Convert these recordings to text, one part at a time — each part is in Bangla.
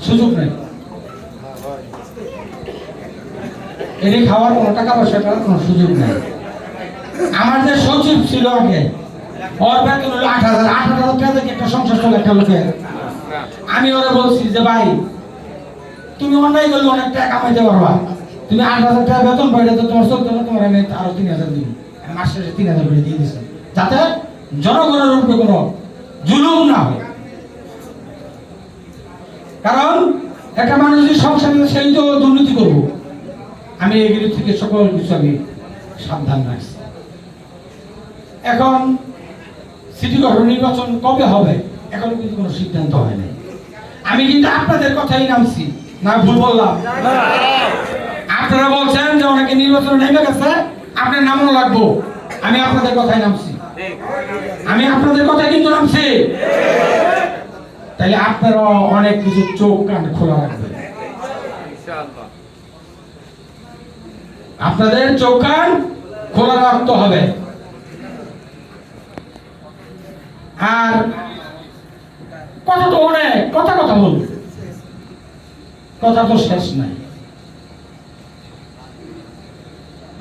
সুযোগ নেই, এটি খাওয়ার কোনো টাকা পয়সা কোনো সুযোগ নেই। আমার যে সচিব ছিল আগে, ওর বেতন হলো 8,000 টাকা থেকে একটা সংসার চলে একটা লোকের। আমি ওরা বলছি যে ভাই তুমি অন্যায় করলে অনেক টাকা কামাইতে পারবা, তুমি 8,000 টাকা বেতন পাইলে তো তোমার চলতে না, তোমার আমি আরো 3,000 দিই, মাস শেষে 3,000 করে দিয়ে দিচ্ছি, যাতে জনগণের উপরে কোনো জুলুম না হয়। কারণ একটা মানুষ যদি সংসারে সেই তো দুর্নীতি করবো, আমি এগুলো থেকে সকল কিছু আমি সাবধান রাখছি। এখন সিটি কর্পোরেশন নির্বাচন কবে হবে এখনো কিন্তু কোনো সিদ্ধান্ত হয় নাই। আমি কিন্তু আপনাদের কথাই নামছি, না ভুল বললাম? আপনারা বলছেন যে অনেকে নির্বাচন নেমে গেছে, আপনার নামও লাগবো, আমি আপনাদের কথাই নামছি, আমি আপনাদের কথাই কিন্তু নামছি। তাহলে আপনারা অনেক কিছু চোখ কান খোলা রাখবেন, আপনাদের চোখ কান খোলা রাখতে হবে। আর কথা তো অনেক, কথা বলবো, কথা তো শেষ নাই।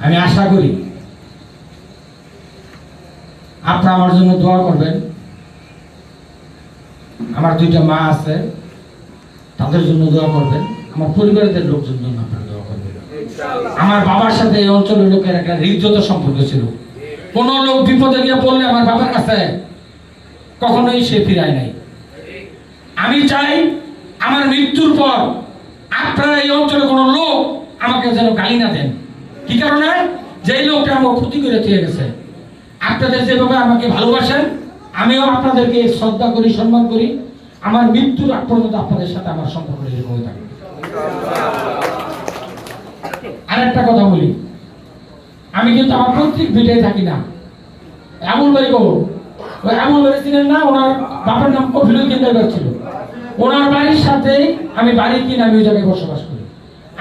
আমি আশা করি আপনারা আমার জন্য দোয়া করবেন। আমার 2টা মা আছে, তাদের জন্য দোয়া করবেন। আমার পরিবারের লোকজন জন্য আপনারা দোয়া করবেন। আমার বাবার সাথে এই অঞ্চলের লোকের একটা হৃদ্যতা সম্পর্ক ছিল। কোন লোক বিপদে গিয়ে পড়লে আমার বাবার কাছে কখনোই সে ফিরায় নাই। আমি চাই আমার মৃত্যুর পর আপনারা এই অঞ্চলে কোনো লোক আমাকে যেন গালি না দেন। কি কারণে? যে লোকটা আমাকে ক্ষতি করে দিয়ে গেছে। আপনাদের যেভাবে আমাকে ভালোবাসেন, আমিও আপনাদেরকে শ্রদ্ধা করি, সম্মান করি। আমার মৃত্যুর আগ পর্যন্ত আপনাদের সাথে আমার সম্পর্ক এরকম থাকবে। আর একটা কথা বলি, আমি কিন্তু আমার পৈতৃক ভিটায় থাকি না। এমন ভাই গো, ওই এমন ভাই ছিলেন না, ওনার বাবার নাম কফিলুদ্দিন কেন্দ্র ছিল। ওনার বাড়ির সাথেই আমি বাড়ি কিনে আমি ওই জায়গায় বসবাস করি।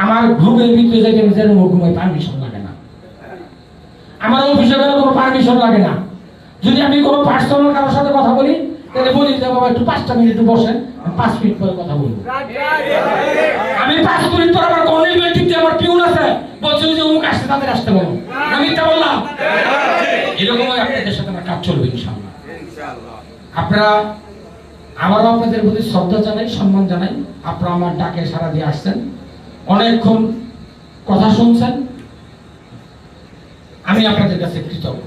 আমার ঘুমের ভিতরে যাইতে আমি যেন ঘুমাই, পারমিশন লাগে না। আমার অফিসে গেলে কোনো পারমিশন লাগে না। যদি আমি কোনো পার্সোনাল কারোর সাথে কথা বলি, তাহলে বলি যে বাবা একটু 5টা মিনিট বসেন, 5 মিনিট পরে কথা বলবো। আমি 5 মিনিট পর আমার কর্নিভেটিভ যে আমার পিউন আছে, বলছে যে অমুক আসছে, তাদের আসতে বলো। আমি তা বললাম, এরকমই আপনাদের সাথে আমার কাজ চলবে ইনশাআল্লাহ। আপনারা, আমারও আপনাদের প্রতি শ্রদ্ধা জানাই, সম্মান জানাই। আপনারা আমার ডাকে সাড়া দিয়ে আসছেন, অনেকক্ষণ কথা শুনছেন, আমি আপনাদের কাছে কৃতজ্ঞ।